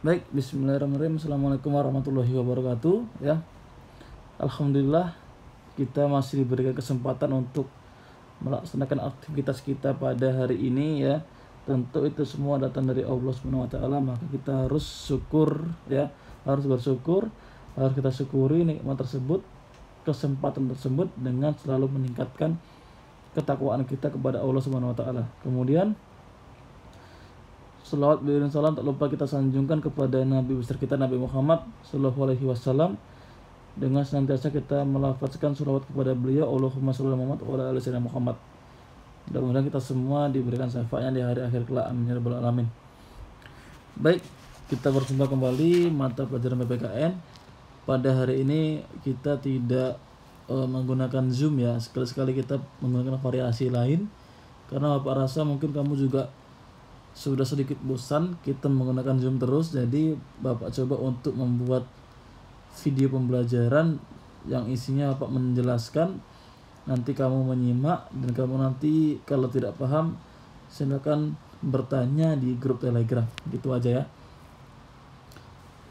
Baik, bismillahirrahmanirrahim. Assalamualaikum warahmatullahi wabarakatuh. Ya, alhamdulillah kita masih diberikan kesempatan untuk melaksanakan aktivitas kita pada hari ini ya. Tentu itu semua datang dari Allah Subhanahu wa taala, maka kita harus syukur ya, harus bersyukur, harus kita syukuri nikmat tersebut, kesempatan tersebut dengan selalu meningkatkan ketakwaan kita kepada Allah Subhanahu wa taala. Kemudian selawat dan salam tak lupa kita sanjungkan kepada Nabi besar kita Nabi Muhammad Sallallahu Alaihi Wasallam dengan senantiasa kita melafazkan selawat kepada beliau, Allahumma sholli ala Muhammad wa ala ali sayyidina Muhammad. Mudah-mudahan kita semua diberikan syafaatnya di hari akhir kelak, amin ya rabbal alamin. Baik, kita berjumpa kembali mata pelajaran PPKN. Pada hari ini kita tidak menggunakan Zoom ya, sekali-sekali kita menggunakan variasi lain karena Bapak rasa mungkin kamu juga sudah sedikit bosan kita menggunakan Zoom terus. Jadi Bapak coba untuk membuat video pembelajaran yang isinya Bapak menjelaskan, nanti kamu menyimak, dan kamu nanti kalau tidak paham silakan bertanya di grup Telegram, gitu aja ya.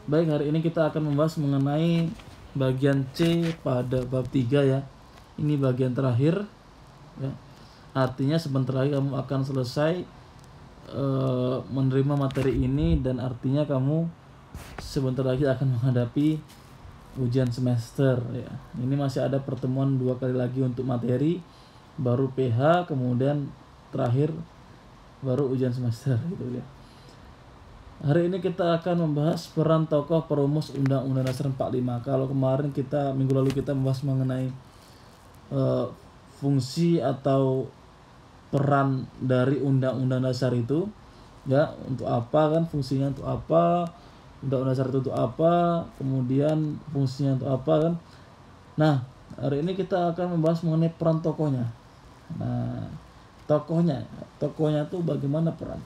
Baik, hari ini kita akan membahas mengenai bagian C pada bab 3 ya. Ini bagian terakhir ya. Artinya sebentar lagi kamu akan selesai menerima materi ini, dan artinya kamu sebentar lagi akan menghadapi ujian semester ya. Ini masih ada pertemuan 2 kali lagi untuk materi, baru PH, kemudian terakhir baru ujian semester gitu ya. Hari ini kita akan membahas peran tokoh perumus Undang-Undang Dasar 45. Kalau kemarin minggu lalu kita membahas mengenai fungsi atau peran dari Undang-Undang Dasar itu ya, untuk apa kan, fungsinya untuk apa, Undang-Undang Dasar itu untuk apa, kemudian fungsinya untuk apa kan. Nah, hari ini kita akan membahas mengenai peran tokohnya. Nah, tokohnya tuh bagaimana peran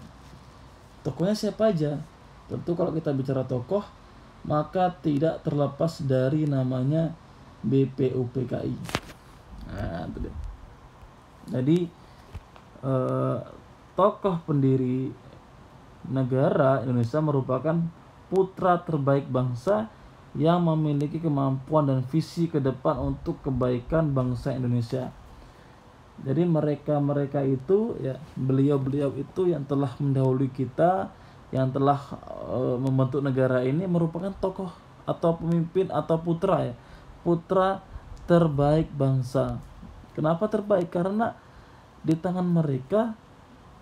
tokohnya, siapa aja. Tentu kalau kita bicara tokoh maka tidak terlepas dari namanya BPUPKI. Nah, itu dia. Jadi tokoh pendiri negara Indonesia merupakan putra terbaik bangsa yang memiliki kemampuan dan visi ke depan untuk kebaikan bangsa Indonesia. Jadi mereka itu ya, beliau itu yang telah mendahului kita, yang telah membentuk negara ini, merupakan tokoh atau pemimpin atau putra ya, putra terbaik bangsa. Kenapa terbaik? Karena di tangan mereka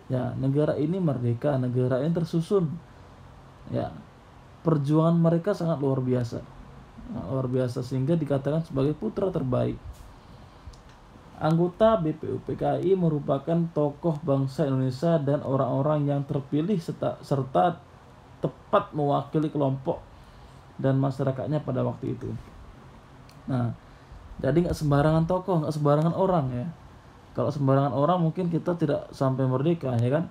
ya negara ini merdeka, negara ini tersusun ya. Perjuangan mereka sangat luar biasa, sehingga dikatakan sebagai putra terbaik. Anggota BPUPKI merupakan tokoh bangsa Indonesia dan orang-orang yang terpilih serta tepat mewakili kelompok dan masyarakatnya pada waktu itu. Nah, jadi nggak sembarangan tokoh, nggak sembarangan orang ya. Kalau sembarangan orang mungkin kita tidak sampai merdeka ya kan.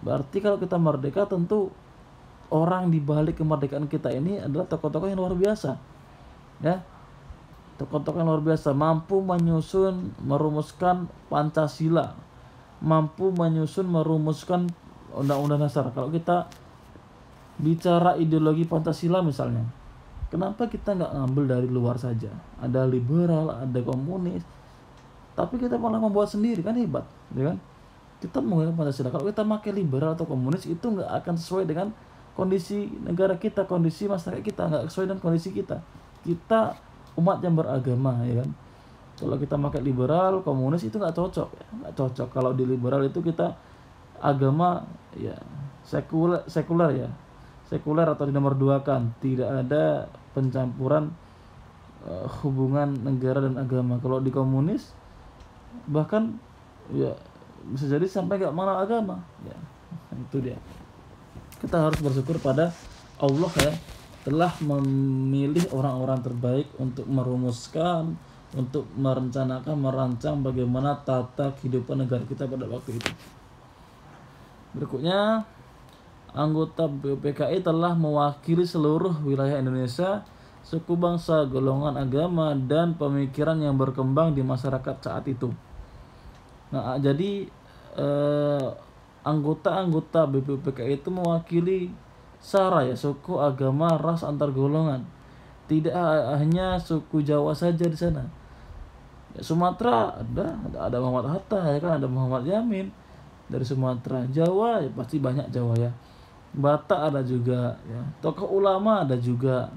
Berarti kalau kita merdeka, tentu orang di balik kemerdekaan kita ini adalah tokoh-tokoh yang luar biasa ya. Tokoh-tokoh yang luar biasa, mampu merumuskan Pancasila, mampu merumuskan Undang-Undang Dasar. Kalau kita bicara ideologi Pancasila misalnya, kenapa kita nggak ngambil dari luar saja? Ada liberal, ada komunis, tapi kita malah membuat sendiri, kan hebat ya kan. Kita menggunakan Pancasila. Kalau kita pakai liberal atau komunis, itu nggak akan sesuai dengan kondisi negara kita, kondisi masyarakat kita, nggak sesuai dengan kondisi kita. Kita umat yang beragama ya kan. Kalau kita pakai liberal, komunis, itu nggak cocok ya, nggak cocok. Kalau di liberal itu kita agama ya sekuler ya, sekuler atau dinomorduakan, tidak ada pencampuran hubungan negara dan agama. Kalau di komunis bahkan ya bisa jadi sampai nggak mengenal agama ya. Itu dia. Kita harus bersyukur pada Allah ya, telah memilih orang-orang terbaik untuk merumuskan, untuk merencanakan, merancang bagaimana tata kehidupan negara kita pada waktu itu. Berikutnya, anggota BPUPKI telah mewakili seluruh wilayah Indonesia, suku bangsa, golongan agama, dan pemikiran yang berkembang di masyarakat saat itu. Nah, jadi anggota-anggota BPUPKI itu mewakili sara ya, suku, agama, ras, antar golongan. Tidak hanya suku Jawa saja di sana. Ya, Sumatera ada Muhammad Hatta ya kan, ada Muhammad Yamin dari Sumatera. Jawa ya pasti banyak Jawa ya. Batak ada juga ya. Tokoh ulama ada juga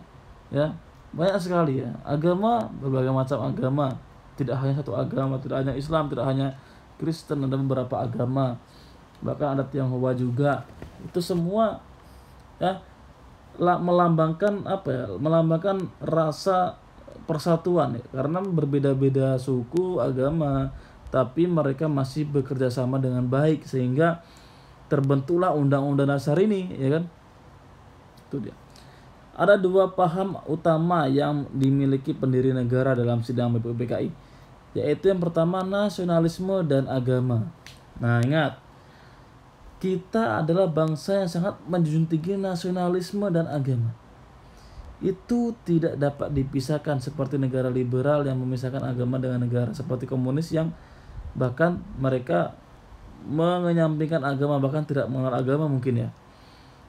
ya. Banyak sekali ya. Agama, berbagai macam agama. Tidak hanya satu agama, tidak hanya Islam, tidak hanya Kristen, ada beberapa agama. Bahkan ada Tionghoa juga. Itu semua ya melambangkan apa ya? Melambangkan rasa persatuan ya. Karena berbeda-beda suku, agama, tapi mereka masih bekerja sama dengan baik sehingga terbentuklah Undang-Undang Dasar ini, ya kan? Itu dia. Ada dua paham utama yang dimiliki pendiri negara dalam sidang BPUPKI, yaitu yang pertama nasionalisme dan agama. Nah, ingat, kita adalah bangsa yang sangat menjunjung tinggi nasionalisme dan agama. Itu tidak dapat dipisahkan seperti negara liberal yang memisahkan agama dengan negara, seperti komunis yang bahkan mereka menyampingkan agama, bahkan tidak mengenal agama mungkin ya.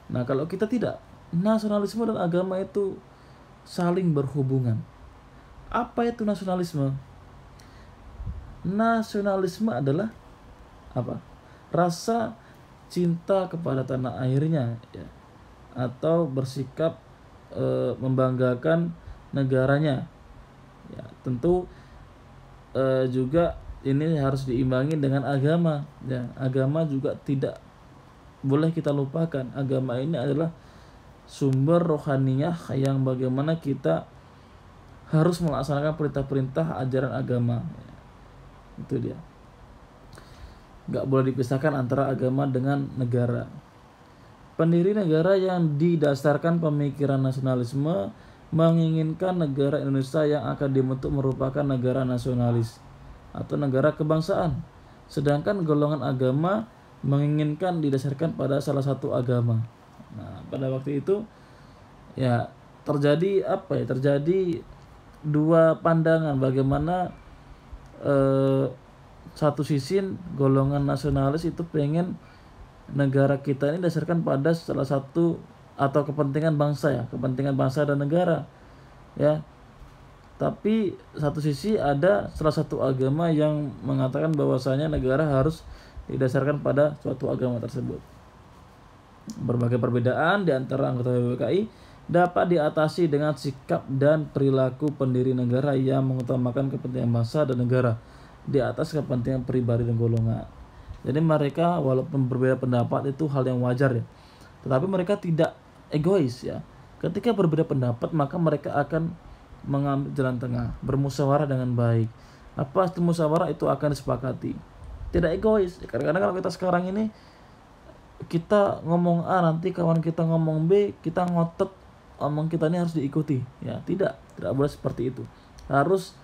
Nah, kalau kita tidak, nasionalisme dan agama itu saling berhubungan. Apa itu nasionalisme? Nasionalisme adalah apa? Rasa cinta kepada tanah airnya ya, atau bersikap membanggakan negaranya ya. Tentu juga ini harus diimbangi dengan agama ya. Agama juga tidak boleh kita lupakan. Agama ini adalah sumber rohaniyah yang bagaimana kita harus melaksanakan perintah-perintah ajaran agama ya. Itu dia. Gak boleh dipisahkan antara agama dengan negara. Pendiri negara yang didasarkan pemikiran nasionalisme menginginkan negara Indonesia yang akan dibentuk merupakan negara nasionalis atau negara kebangsaan. Sedangkan golongan agama menginginkan didasarkan pada salah satu agama. Nah, pada waktu itu ya terjadi apa ya? Terjadi dua pandangan bagaimana satu sisi golongan nasionalis itu pengen negara kita ini dasarkan pada salah satu atau kepentingan bangsa ya, kepentingan bangsa dan negara ya. Tapi satu sisi ada salah satu agama yang mengatakan bahwasanya negara harus didasarkan pada suatu agama tersebut. Berbagai perbedaan di antara anggota BPUPKI dapat diatasi dengan sikap dan perilaku pendiri negara yang mengutamakan kepentingan bangsa dan negara di atas kepentingan pribadi dan golongan. Jadi mereka walaupun berbeda pendapat itu hal yang wajar ya, tetapi mereka tidak egois ya. Ketika berbeda pendapat maka mereka akan mengambil jalan tengah, bermusyawarah dengan baik. Apa itu musyawarah? Itu akan disepakati. Tidak egois. Kadang-kadang kalau kita sekarang ini kita ngomong A, nanti kawan kita ngomong B, kita ngotot omong kita ini harus diikuti ya. Tidak boleh seperti itu. Harus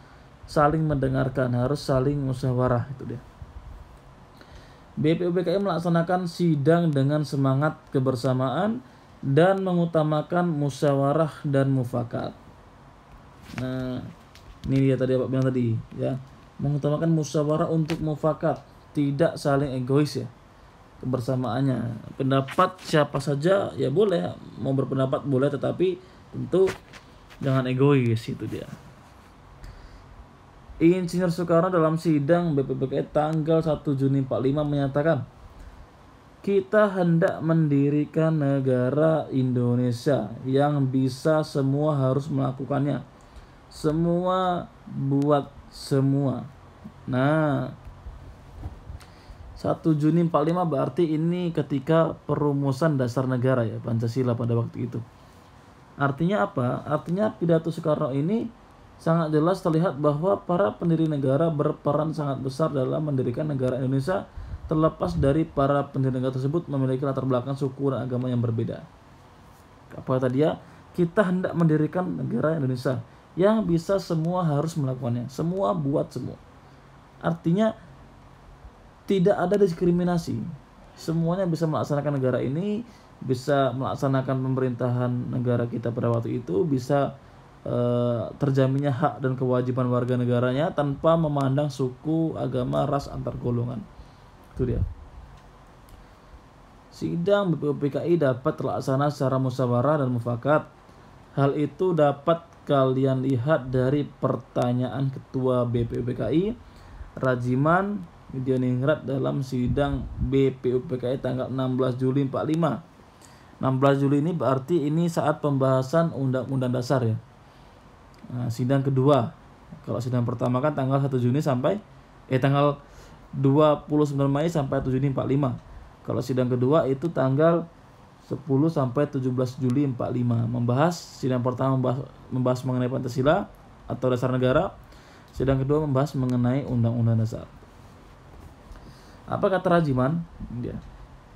saling mendengarkan, harus saling musyawarah. Itu dia. BPUPKI melaksanakan sidang dengan semangat kebersamaan dan mengutamakan musyawarah dan mufakat. Nah, ini dia tadi Bapak bilang tadi ya, mengutamakan musyawarah untuk mufakat, tidak saling egois ya. Kebersamaannya, pendapat siapa saja ya boleh, mau berpendapat boleh, tetapi tentu jangan egois. Itu dia. Insinyur Soekarno dalam sidang BPUPKI tanggal 1 Juni 45 menyatakan, kita hendak mendirikan negara Indonesia yang bisa semua harus melakukannya. Semua buat semua. Nah, 1 Juni 45 berarti ini ketika perumusan dasar negara ya, Pancasila pada waktu itu. Artinya apa? Artinya pidato Soekarno ini sangat jelas terlihat bahwa para pendiri negara berperan sangat besar dalam mendirikan negara Indonesia, terlepas dari para pendiri negara tersebut memiliki latar belakang suku dan agama yang berbeda. Apa tadi ya? Kita hendak mendirikan negara Indonesia yang bisa semua harus melakukannya. Semua buat semua. Artinya tidak ada diskriminasi. Semuanya bisa melaksanakan negara ini, bisa melaksanakan pemerintahan negara kita pada waktu itu, bisa terjaminnya hak dan kewajiban warga negaranya tanpa memandang suku, agama, ras, antar golongan. Itu dia. Sidang BPUPKI dapat terlaksana secara musyawarah dan mufakat. Hal itu dapat kalian lihat dari pertanyaan Ketua BPUPKI Rajiman Widyaningrat dalam sidang BPUPKI tanggal 16 Juli 45. 16 Juli ini berarti ini saat pembahasan Undang-Undang Dasar ya. Nah, sidang kedua. Kalau sidang pertama kan tanggal 1 Juni sampai tanggal 29 Mei sampai 1 Juni 45. Kalau sidang kedua itu tanggal 10 sampai 17 Juli 45. Sidang pertama membahas mengenai Pancasila atau dasar negara. Sidang kedua membahas mengenai Undang-Undang Dasar. Apa kata Rajiman?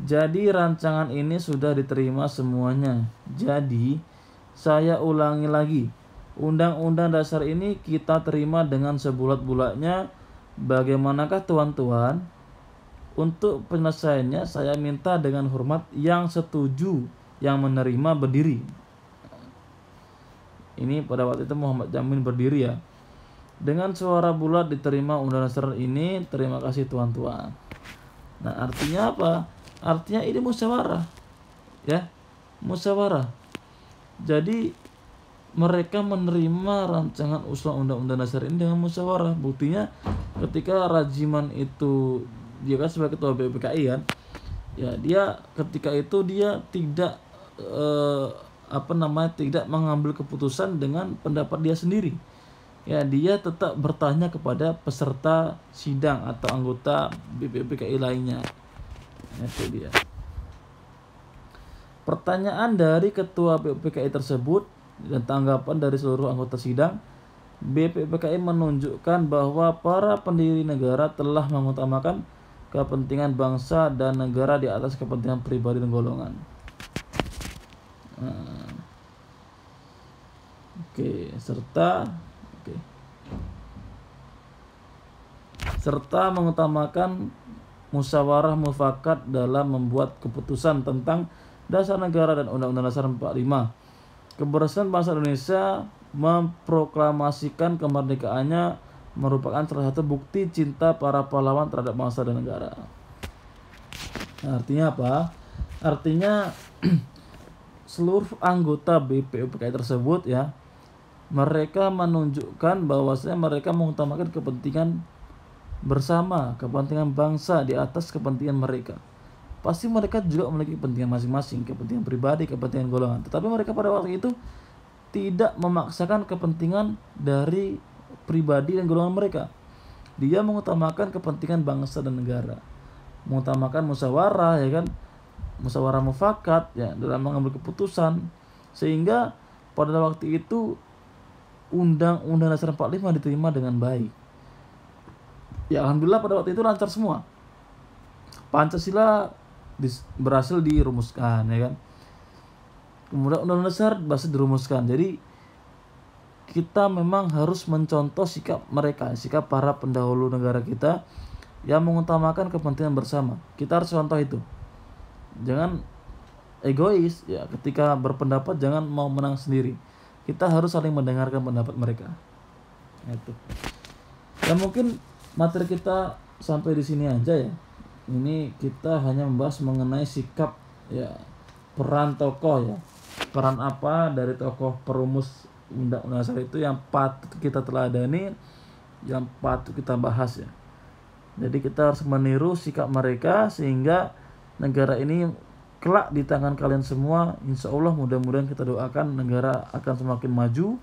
Jadi rancangan ini sudah diterima semuanya. Jadi saya ulangi lagi. Undang-Undang Dasar ini kita terima dengan sebulat-bulatnya. Bagaimanakah tuan-tuan? Untuk penyelesaiannya saya minta dengan hormat yang setuju, yang menerima berdiri. Ini pada waktu itu Muhammad Jamin berdiri ya. Dengan suara bulat diterima Undang-Undang Dasar ini. Terima kasih tuan-tuan. Nah, artinya apa? Artinya ini musyawarah. Ya, musyawarah. Jadi mereka menerima rancangan usulan Undang-Undang Dasar ini dengan musyawarah. Buktinya ketika Rajiman itu, dia kan sebagai ketua BPUPKI kan, ya dia ketika itu dia tidak tidak mengambil keputusan dengan pendapat dia sendiri. Ya, dia tetap bertanya kepada peserta sidang atau anggota BPUPKI lainnya. Itu dia. Pertanyaan dari ketua BPUPKI tersebut dan tanggapan dari seluruh anggota sidang, BPUPKI menunjukkan bahwa para pendiri negara telah mengutamakan kepentingan bangsa dan negara di atas kepentingan pribadi dan golongan. Serta mengutamakan musyawarah mufakat dalam membuat keputusan tentang dasar negara dan Undang-Undang Dasar 45. Keberhasilan bangsa Indonesia memproklamasikan kemerdekaannya merupakan salah satu bukti cinta para pahlawan terhadap bangsa dan negara. Nah, artinya apa? Artinya seluruh anggota BPUPKI tersebut ya, mereka menunjukkan bahwasanya mereka mengutamakan kepentingan bersama, kepentingan bangsa di atas kepentingan mereka. Pasti mereka juga memiliki kepentingan masing-masing, kepentingan pribadi, kepentingan golongan. Tetapi mereka pada waktu itu tidak memaksakan kepentingan dari pribadi dan golongan mereka. Dia mengutamakan kepentingan bangsa dan negara, mengutamakan musyawarah, ya kan, musyawarah mufakat ya dalam mengambil keputusan, sehingga pada waktu itu Undang-Undang Dasar 45 diterima dengan baik. Ya alhamdulillah pada waktu itu lancar semua. Pancasila berhasil dirumuskan, ya kan. Kemudian Undang-Undang Dasar berhasil dirumuskan. Jadi kita memang harus mencontoh sikap mereka, sikap para pendahulu negara kita yang mengutamakan kepentingan bersama. Kita harus contoh itu. Jangan egois ya, ketika berpendapat jangan mau menang sendiri. Kita harus saling mendengarkan pendapat mereka. Itu. Ya mungkin materi kita sampai di sini aja ya. Ini kita hanya membahas mengenai sikap ya, peran tokoh ya. Peran apa dari tokoh perumus Undang-Undang Dasar itu yang patut kita teladani, yang patut kita bahas ya. Jadi kita harus meniru sikap mereka sehingga negara ini kelak di tangan kalian semua. Insya Allah mudah-mudahan kita doakan negara akan semakin maju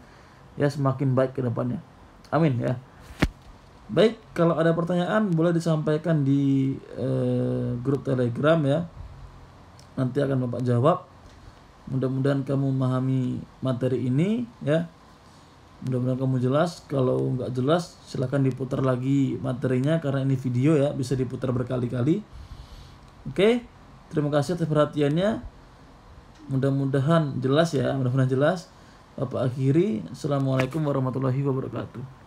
ya, semakin baik ke depannya. Amin ya. Baik, kalau ada pertanyaan boleh disampaikan di grup Telegram ya. Nanti akan Bapak jawab. Mudah-mudahan kamu memahami materi ini ya. Mudah-mudahan kamu jelas. Kalau nggak jelas silahkan diputar lagi materinya, karena ini video ya, bisa diputar berkali-kali. Oke, terima kasih atas perhatiannya. Mudah-mudahan jelas ya, mudah-mudahan jelas. Bapak akhiri. Assalamualaikum warahmatullahi wabarakatuh.